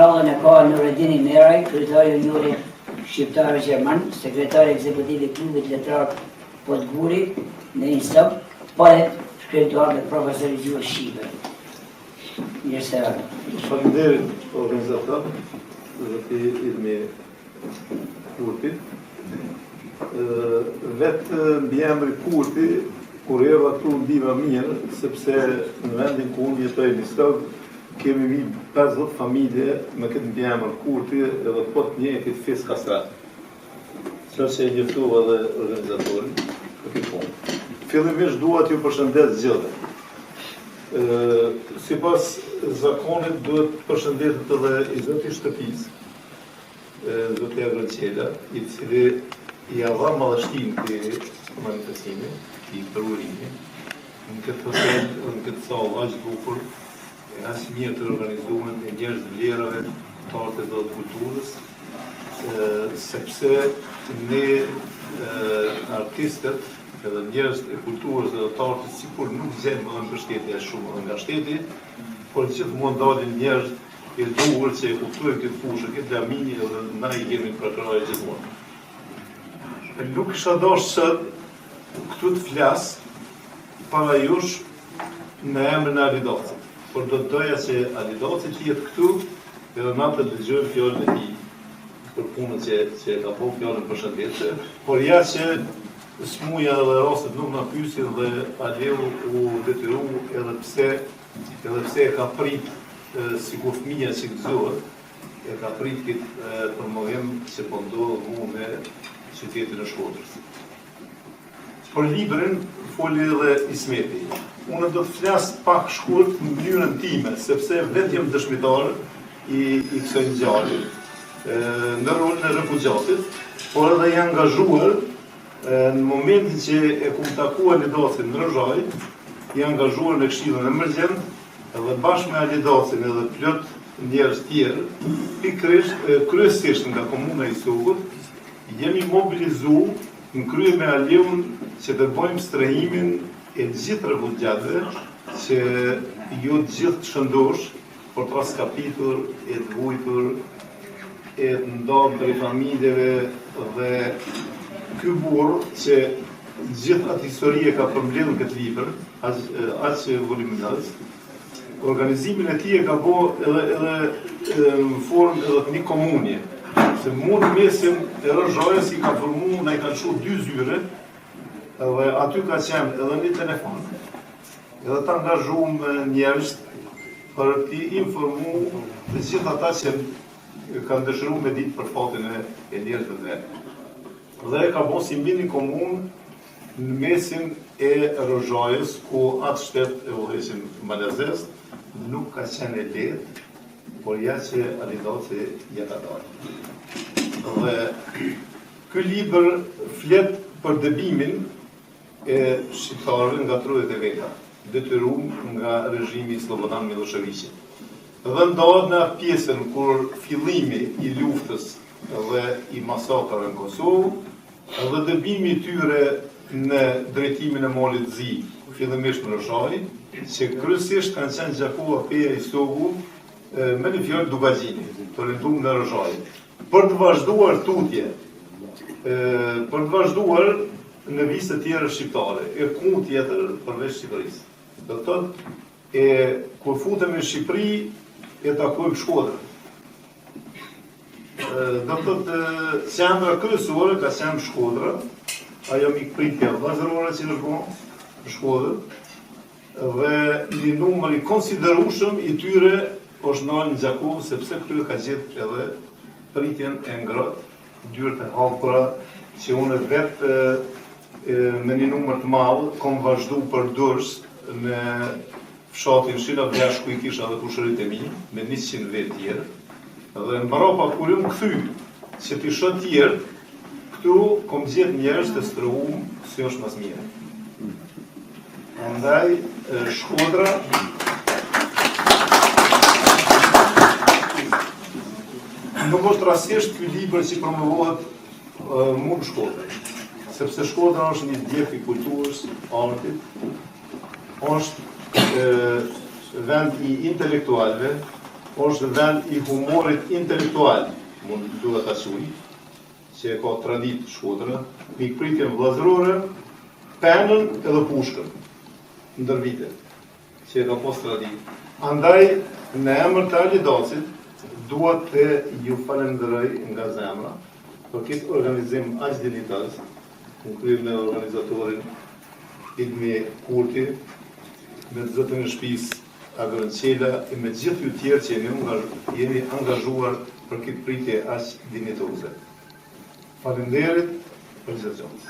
rallën e ka Nureddini Meraj, kryetari i Unionit Shqiptar Gjerman, sekretari ekzekutiv i klubit letrar Podguri në INSTOP, poet, shkrimtar dhe profesor i gjuhës shqipe. Mirë se ardhur. Faleminderit organizator dhe të idhmi Kurti. Vetë mbi emri Kurti, kur erdha këtu ndihma mirë, sepse në vendin ku unë jetoj në Stop, kemi mi 50 familje me këtë mbi emër Kurti edhe po të njëjtit fis kastrat. Që e njëftova dhe organizatorin për këtë punë. Fillimisht dua t'ju përshëndet zgjidhjen. Sipas zakonit duhet përshëndetet edhe i zoti shtëpisë, zoti Agroncela, i cili i dha madhështinë këtij manifestimi, i përurimi, në këtë hotel, në këtë sallë aq bukur, aq mirë të organizuar me njerëz të vlerave, të artit dhe të kulturës, sepse ne artistët edhe njerëz të kulturës dhe të artit sikur nuk zemë edhe në mbështetje shumë edhe nga shteti, por gjithmonë dalin njerëz e duhur që e kuptojnë këtë fushë, këtë lamini edhe na i jemi prokurorë gjithmonë. Nuk isha dashur që këtu të flas para jush në emrin e Alidocit, por do të doja që Alidoci të jetë këtu edhe na të dëgjojmë fjalën e tij për punën që ka bërë, fjalën përshëndetje, por ja që smuja dhe rastet nuk na pyesin dhe Aleu u detyru edhe pse e ka prit sikur fëmia që gëzohet, e ka prit këtë promovim që po ndodh mu me qytetin e Shkodrës. Për librin foli edhe Ismeti. Unë do të flas pak shkurt në mënyrën time, sepse vetë jam dëshmitar i kësaj ngjarje. Në rolin e refugjatit, por edhe i angazhuar në momentin që e kum takuar Alidocin në Rëzhaj, i angazhuar në Këshillin e Emergjent, edhe bashkë me Alidocin edhe plot njerëz tjerë, pikërisht kryesisht nga komuna e Sugut, jemi mobilizu në krye me Aleun që të bëjmë strehimin e gjithë refugjatëve që jo të gjithë të shëndosh, por të raskapitur, e të vujtur, e të ndalë për i familjeve dhe ky burr që gjithë atë historie ka përmbledhur këtë libër, aq voluminaz. Organizimin e tij e ka bërë edhe në formë edhe të një komunie. Se mund mesin e Rëzhajës i ka formu, na i ka lëshu 2 zyre, dhe aty ka qenë edhe një telefon, edhe të angazhum njerëz për t'i informu të gjithë ata që kanë dëshiruar me ditë për fatin e njerëzve të vet. Dhe ka bërë si mini komunë në mesin e Rëzhajës, ku atë shtet e udhëheqin Malazes, nuk ka qenë e lehtë, por ja që Alidoci ja ka dalë. Dhe ky libër flet për dëbimin e shqiptarëve nga trudet e veta, detyruar nga regjimi Slobodan Miloševićit. Dhe ndodhet në pjesën kur fillimi i luftës dhe i masakrave në Kosovë, dhe dëbimi i tyre në drejtimin e Malit të Zi, fillimisht në Rëzhaj, që kryesisht kanë qenë Gjakova Peja i Sogu me një fjalë Dugagjini, të orientuar në Rëzhaj. Për të vazhduar tutje, për të vazhduar në vizë të tjera shqiptare, e ku tjetër përveç Shqipërisë. Do të thotë, kur futemi në Shqipëri, e takojmë Shkodrën. Do të thotë, qendra kryesore ka qenë Shkodra, ajo mikpritja vllazërore që është bërë në Shkodër, dhe një numër i konsiderueshëm i tyre është ndalë në Gjakovë, sepse këtyre ka gjetë edhe pritjen e ngrohtë, dyert e hapura, që unë vetë me një numër të madh kam vazhdu për durs në fshatin Shina Vllash, ku i kisha edhe kushërit e mi, me 100 vetë tjerë, dhe mbrapa kur jam kthy që të shoh tjerë, këtu kom gjetë njerëz të struhum si është mas mire. Andaj Shkodra nuk është rastisht ky libër që promovohet mu në Shkodër, sepse Shkodra është një djep i kulturës, artit, është vend i intelektualve, është vend i humorit intelektual, mund duhet ta thuj, që e ka tradit Shkodra, mikpritjen vllazërore, penën edhe pushkën, ndër vite, që e ka pas tradit. Andaj, në emër të Alidacit, duhet të ju falenderoj nga zemra për këtë organizim aq dinjitos, në kryer me organizatorin Ilmi Kurti, me të zotën e shtëpisë Agron Qela e me gjithë ju tjerë që jeni angazhuar për këtë pritje aq dinjitoze. Faleminderit për gjithë.